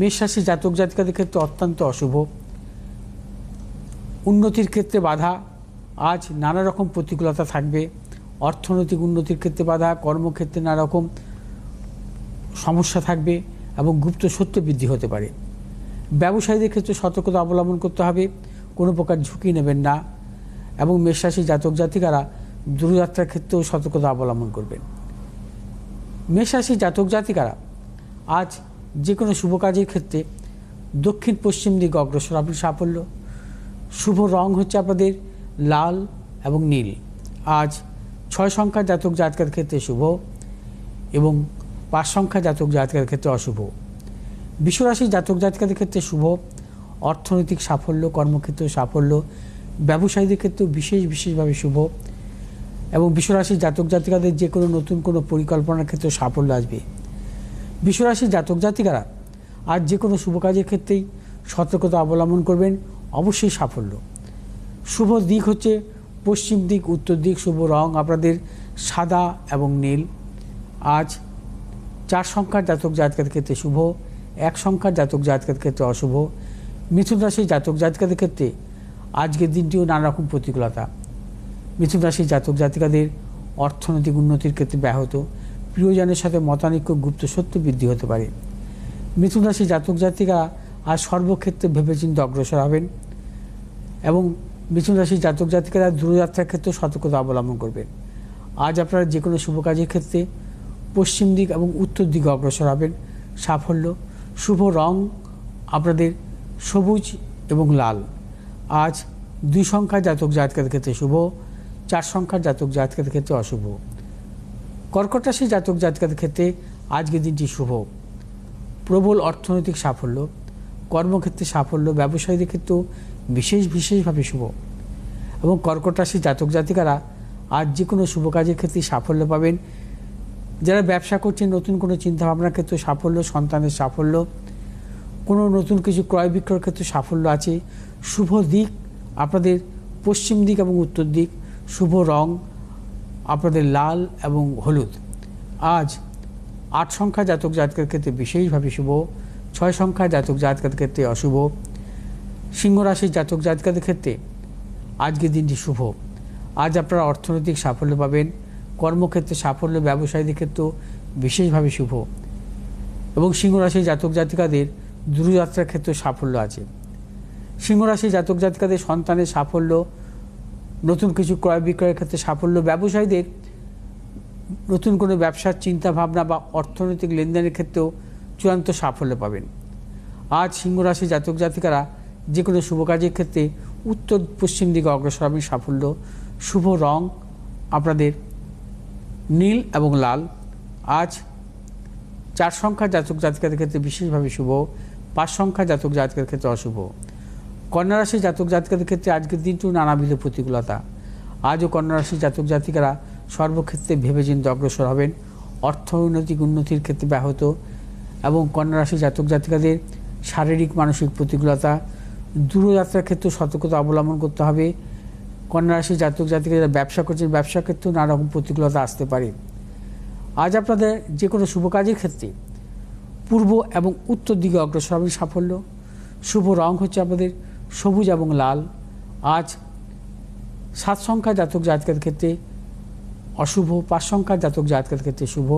মেষ রাশি জাতক জাতিকাদের ক্ষেত্রে অত্যন্ত অশুভ। উন্নতির ক্ষেত্রে বাধা, আজ নানা রকম প্রতিকূলতা থাকবে। অর্থনৈতিক উন্নতির ক্ষেত্রে বাধা, কর্মক্ষেত্রে নানা রকম সমস্যা থাকবে এবং গুপ্ত সত্য বৃদ্ধি হতে পারে। ব্যবসায়ীদের ক্ষেত্রে সতর্কতা অবলম্বন করতে হবে, কোনো প্রকার ঝুঁকি নেবেন না। এবং মেষ রাশি জাতক জাতিকারা দূরযাত্রার ক্ষেত্রেও সতর্কতা অবলম্বন করবেন। মেষ রাশি জাতক জাতিকারা আজ যে কোনো শুভ কাজের ক্ষেত্রে দক্ষিণ পশ্চিম দিকে অগ্রসর আপনি সাফল্য। শুভ রং হচ্ছে আপনাদের লাল এবং নীল। আজ 6 সংখ্যা জাতক জাতিকার ক্ষেত্রে শুভ এবং 5 সংখ্যা জাতক জাতিকার ক্ষেত্রে অশুভ। বিশ্বরাশি জাতক জাতিকাদের ক্ষেত্রে শুভ, অর্থনৈতিক সাফল্য, কর্মক্ষেত্রে সাফল্য, ব্যবসায়ীদের ক্ষেত্রেও বিশেষভাবে শুভ। এবং বিশ্বরাশি জাতক জাতিকাদের যে কোনো নতুন কোনো পরিকল্পনার ক্ষেত্রে সাফল্য আসবে। বিশ্বরাশি জাতক জাতিকারা আজ যে কোনো শুভ কাজের ক্ষেত্রেই সতর্কতা অবলম্বন করবেন, অবশ্যই সাফল্য। শুভ দিক হচ্ছে পশ্চিম দিক, উত্তর দিক। শুভ রং আপনাদের সাদা এবং নীল। আজ 4 সংখ্যার জাতক জাতিকাদের ক্ষেত্রে শুভ, 1 সংখ্যার জাতক জাতিকাদের ক্ষেত্রে অশুভ। মিথুন রাশির জাতক জাতিকাদের ক্ষেত্রে আজকের দিনটিও নানা রকম প্রতিকূলতা। মিথুন রাশির জাতক জাতিকাদের অর্থনৈতিক উন্নতির ক্ষেত্রে ব্যাহত, প্রিয়জনের সাথে মতানৈক্য, গুপ্ত সত্য বৃদ্ধি হতে পারে। মিথুন রাশির জাতক জাতিকারা আজ সর্বক্ষেত্রে ভেবেচিন্তে অগ্রসর হবেন এবং মিথুন রাশির জাতক জাতিকারা দূরযাত্রার ক্ষেত্রে সতর্কতা অবলম্বন করবেন। আজ আপনারা যে কোনো শুভ কাজের ক্ষেত্রে পশ্চিম দিক এবং উত্তর দিকে অগ্রসর হবেন, সাফল্য। শুভ রং আপনাদের সবুজ এবং লাল। আজ 2 সংখ্যার জাতক জাতিকাদের ক্ষেত্রে শুভ, 4 সংখ্যার জাতক জাতিকাদের ক্ষেত্রে অশুভ। কর্কট রাশির জাতক জাতিকাদের ক্ষেত্রে আজকের দিনটি শুভ, প্রবল অর্থনৈতিক সাফল্য, কর্মক্ষেত্রে সাফল্য, ব্যবসায়ীদের ক্ষেত্রেও বিশেষভাবে শুভ। এবং কর্কট রাশির জাতক জাতিকারা আজ যে কোনো শুভ কাজের ক্ষেত্রে সাফল্য পাবেন। যারা ব্যবসা করছেন, নতুন কোনো চিন্তাভাবনার ক্ষেত্রে সাফল্য, সন্তানের সাফল্য, কোনো নতুন কিছু ক্রয় বিক্রয়ের ক্ষেত্রে সাফল্য আছে। শুভ দিক আপনাদের পশ্চিম দিক এবং উত্তর দিক। শুভ রং আপনাদের লাল এবং হলুদ। আজ 8 সংখ্যা জাতক জাতকের ক্ষেত্রে বিশেষভাবে শুভ, 6 সংখ্যা জাতক জাতকের ক্ষেত্রে অশুভ। সিংহ রাশির জাতক জাতকের ক্ষেত্রে আজকের দিনটি শুভ। আজ আপনারা অর্থনৈতিক সাফল্য পাবেন, কর্মক্ষেত্রে সাফল্য, ব্যবসায়ীদের ক্ষেত্রেও বিশেষভাবে শুভ। এবং সিংহ রাশির জাতক জাতিকাদের দূরযাত্রার ক্ষেত্রে সাফল্য আছে। সিংহ রাশির জাতক জাতিকাদের সন্তানের সাফল্য, নতুন কিছু ক্রয় বিক্রয়ের ক্ষেত্রে সাফল্য, ব্যবসায়ীদের নতুন কোনো ব্যবসার চিন্তাভাবনা বা অর্থনৈতিক লেনদেনের ক্ষেত্রেও চূড়ান্ত সাফল্য পাবেন। আজ সিংহ রাশির জাতক জাতিকারা যে কোনো শুভ কাজের ক্ষেত্রে উত্তর পশ্চিম দিকে অগ্রসর হবেন, সাফল্য। শুভ রং আপনাদের নীল এবং লাল। আজ 4 সংখ্যার জাতক জাতিকাদের ক্ষেত্রে বিশেষভাবে শুভ, 5 সংখ্যার জাতক জাতিকাদের ক্ষেত্রে অশুভ। কন্যা রাশির জাতক জাতিকাদের ক্ষেত্রে আজকের দিনটিও নানাবিধ প্রতিকূলতা। আজও কন্যা রাশির জাতক জাতিকারা সর্বক্ষেত্রে ভেবেচিন্তে অগ্রসর হবেন, অর্থনৈতিক উন্নতির ক্ষেত্রে ব্যাহত। এবং কন্যা রাশির জাতক জাতিকাদের শারীরিক মানসিক প্রতিকূলতা, দূরযাত্রার ক্ষেত্রে সতর্কতা অবলম্বন করতে হবে। কন্যা রাশির জাতক জাতিকা যারা ব্যবসা করছেন, ব্যবসার ক্ষেত্রেও নানা রকম প্রতিকূলতা আসতে পারে। আজ আপনাদের যে কোনো শুভ কাজের ক্ষেত্রে পূর্ব এবং উত্তর দিকে অগ্রসর হবেন, সাফল্য। শুভ রং হচ্ছে আপনাদের সবুজ এবং লাল। আজ 7 সংখ্যা জাতক জাতকের ক্ষেত্রে অশুভ, 5 সংখ্যার জাতক জাতকের ক্ষেত্রে শুভ।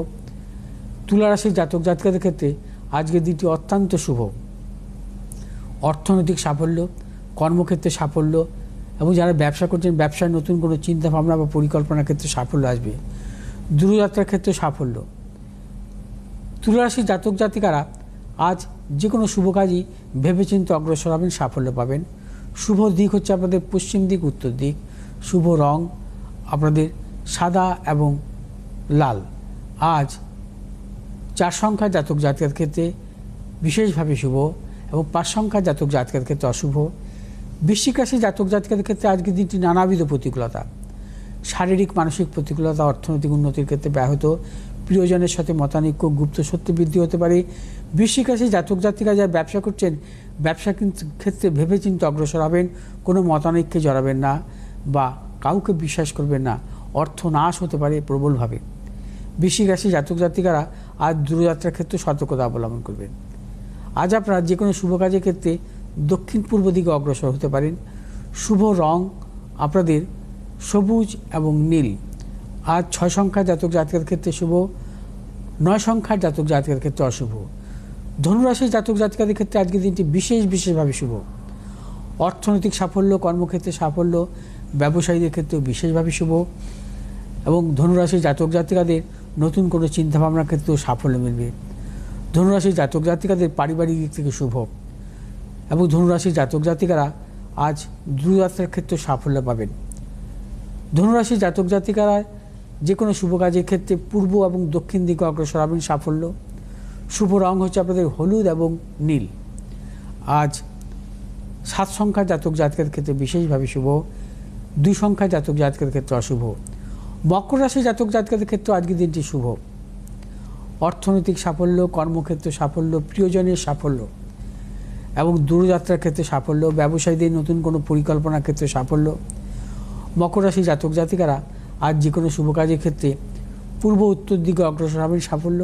তুলা রাশির জাতক জাতকের ক্ষেত্রে আজকের দিনটি অত্যন্ত শুভ, অর্থনৈতিক সাফল্য, কর্মক্ষেত্রে সাফল্য এবং যারা ব্যবসা করছেন, ব্যবসায় নতুন কোনো চিন্তাভাবনা বা পরিকল্পনার ক্ষেত্রে সাফল্য আসবে। দূরযাত্রার ক্ষেত্রে সাফল্য। তুলা রাশির জাতক জাতিকারা আজ যে কোনো শুভ কাজই ভেবেচিন্তে অগ্রসর হবেন, সাফল্য পাবেন। শুভ দিক হচ্ছে আপনাদের পশ্চিম দিক, উত্তর দিক। শুভ রং আপনাদের সাদা এবং লাল। আজ 4 সংখ্যার জাতক জাতকের ক্ষেত্রে বিশেষভাবে শুভ এবং 5 সংখ্যার জাতক জাতকের ক্ষেত্রে অশুভ। বৃশ্চিক রাশির জাতক জাতকের ক্ষেত্রে আজকের দিনটি নানাবিধ প্রতিকূলতা, শারীরিক মানসিক প্রতিকূলতা, অর্থনৈতিক উন্নতির ক্ষেত্রে ব্যাহত, প্রিয়জনের সাথে মতানৈক্য, গুপ্ত সত্য বৃদ্ধি হতে পারে। বৃশ্চিক রাশির জাতক জাতিকা যারা ব্যবসা করছেন, ব্যবসা ক্ষেত্রে ভেবেচিন্তে অগ্রসর হবেন, কোনো মতানৈক্যে জড়াবেন না বা কাউকে বিশ্বাস করবেন না, অর্থ নাশ হতে পারে প্রবলভাবে। বৃশ্চিক রাশির জাতক জাতিকারা আজ দূরযাত্রার ক্ষেত্রে সতর্কতা অবলম্বন করবেন। আজ আপনারা যে কোনো শুভ কাজের ক্ষেত্রে দক্ষিণ পূর্ব দিকে অগ্রসর হতে পারেন। শুভ রং আপনাদের সবুজ এবং নীল। আজ 6 সংখ্যার জাতক জাতিকার ক্ষেত্রে শুভ, 9 সংখ্যার জাতক জাতিকার ক্ষেত্রে অশুভ। ধনুরাশির জাতক জাতিকাদের ক্ষেত্রে আজকের দিনটি বিশেষভাবে শুভ। অর্থনৈতিক সাফল্য, কর্মক্ষেত্রে সাফল্য, ব্যবসায়ীদের ক্ষেত্রেও বিশেষভাবে শুভ। এবং ধনুরাশির জাতক জাতিকাদের নতুন কোনো চিন্তাভাবনার ক্ষেত্রেও সাফল্য মিলবে। ধনুরাশির জাতক জাতিকাদের পারিবারিক দিক থেকে শুভ। এবং ধনুরাশির জাতক জাতিকারা আজ দূরযাত্রার ক্ষেত্রে সাফল্য পাবেন। ধনুরাশির জাতক জাতিকারা যে কোনো শুভ কাজের ক্ষেত্রে পূর্ব এবং দক্ষিণ দিকে অগ্রসর হবেন, সাফল্য। শুভ রং হচ্ছে আপনাদের হলুদ এবং নীল। আজ 7 সংখ্যার জাতক জাতকের ক্ষেত্রে বিশেষভাবে শুভ, 2 সংখ্যার জাতক জাতকের ক্ষেত্রে অশুভ। মকর রাশির জাতক জাতকের ক্ষেত্রে আজকের দিনটি শুভ। অর্থনৈতিক সাফল্য, কর্মক্ষেত্রে সাফল্য, প্রিয়জনের সাফল্য এবং দূরযাত্রার ক্ষেত্রে সাফল্য, ব্যবসায়ীদের নতুন কোনো পরিকল্পনার ক্ষেত্রে সাফল্য। মকর রাশির জাতক জাতিকারা আজ যে কোনো শুভ কাজের ক্ষেত্রে পূর্ব উত্তর দিকে অগ্রসর হবেন, সাফল্য।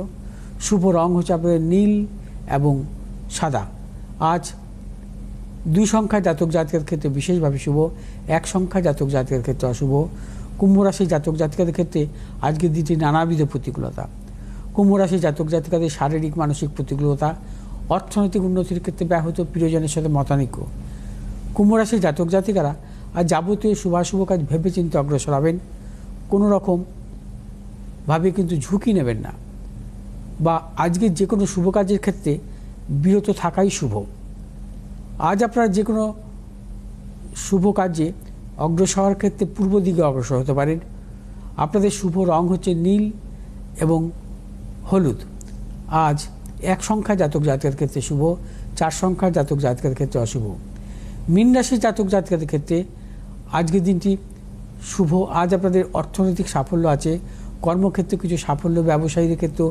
শুভ রং হচ্ছে আপনাদের নীল এবং সাদা। আজ 2 সংখ্যার জাতক জাতিকার ক্ষেত্রে বিশেষভাবে শুভ, 1 সংখ্যার জাতক জাতিকার ক্ষেত্রে অশুভ। কুম্ভ রাশির জাতক জাতিকাদের ক্ষেত্রে আজকের দিনটি নানাবিধ প্রতিকূলতা। কুম্ভ রাশির জাতক জাতিকাদের শারীরিক মানসিক প্রতিকূলতা, অর্থনৈতিক উন্নতির ক্ষেত্রে ব্যাহত, প্রিয়জনের সাথে মতানৈক্য। কুম্ভ রাশির জাতক জাতিকারা আর যাবতীয় শুভাশুভ কাজ ভেবেচিন্তে অগ্রসর হবেন। কোনো রকম ভাবে কিন্তু ঝুঁকি নেবেন না, বা আজকের যে কোনো শুভ কাজের ক্ষেত্রে বিরত থাকাই শুভ। আজ আপনারা যে কোনো শুভ কাজে অগ্রসর হওয়ার ক্ষেত্রে পূর্ব দিকে অগ্রসর হতে পারেন। আপনাদের শুভ রং হচ্ছে নীল এবং হলুদ। আজ 1 সংখ্যার জাতক জাতকের ক্ষেত্রে শুভ, 4 সংখ্যার জাতক জাতকের ক্ষেত্রে অশুভ। মীন রাশির জাতক জাতকের ক্ষেত্রে আজকের দিনটি শুভ। আজ আপনাদের অর্থনৈতিক সাফল্য আছে, কর্মক্ষেত্রে কিছু সাফল্য, ব্যবসায়ীদের ক্ষেত্রেও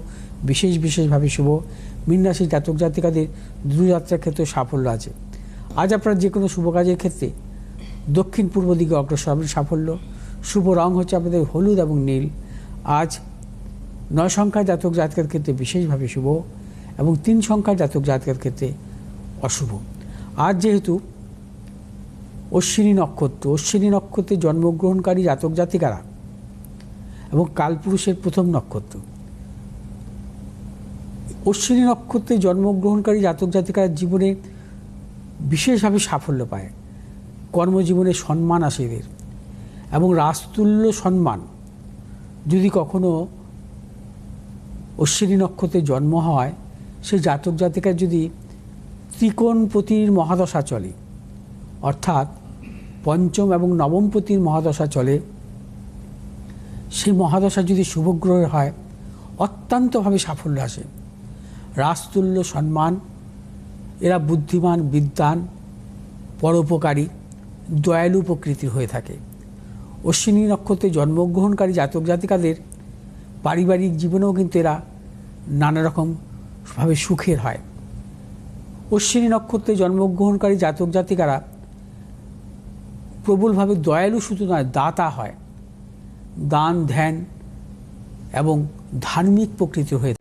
বিশেষভাবে শুভ। মীন রাশির জাতক জাতিকাদের দূরযাত্রার ক্ষেত্রে সাফল্য আছে। আজ আপনারা যে কোনো শুভ কাজের ক্ষেত্রে দক্ষিণ পূর্ব দিকে অগ্রসর হবেন, সাফল্য। শুভ রং হচ্ছে আপনাদের হলুদ এবং নীল। আজ 9 সংখ্যার জাতক জাতকের ক্ষেত্রে বিশেষভাবে শুভ এবং 3 সংখ্যার জাতক জাতকের ক্ষেত্রে অশুভ। আজ যেহেতু অশ্বিনী নক্ষত্রে জন্মগ্রহণকারী জাতক জাতিকারা এবং কালপুরুষের প্রথম নক্ষত্র, অশ্বিনী নক্ষত্রে জন্মগ্রহণকারী জাতক জাতিকার জীবনে বিশেষভাবে সাফল্য পায়। কর্মজীবনে সম্মান আসে এদের এবং রাজতুল্য সম্মান। যদি কখনো অশ্বিনী নক্ষত্রে জন্ম হয়, সেই জাতক জাতিকার যদি ত্রিকোণপতির মহাদশা চলে, অর্থাৎ পঞ্চম এবং নবমপতির মহাদশা চলে, সেই মহাদশা যদি শুভগ্রহের হয়, অত্যন্তভাবে সাফল্য আসে, রাজতুল্য সম্মান। এরা বুদ্ধিমান, বিদ্বান, পরোপকারী, দয়ালু প্রকৃতির হয়ে থাকে। অশ্বিনী নক্ষত্রে জন্মগ্রহণকারী জাতক জাতিকাদের পারিবারিক জীবনেও কিন্তু এরা নানা রকমভাবে সুখের হয়। অশ্বিনী নক্ষত্রে জন্মগ্রহণকারী জাতক জাতিকারা প্রবলভাবে দয়ালু শুধু নয়, দাতা হয়, দান ধ্যান এবং ধার্মিক প্রকৃতির হয়ে থাকে।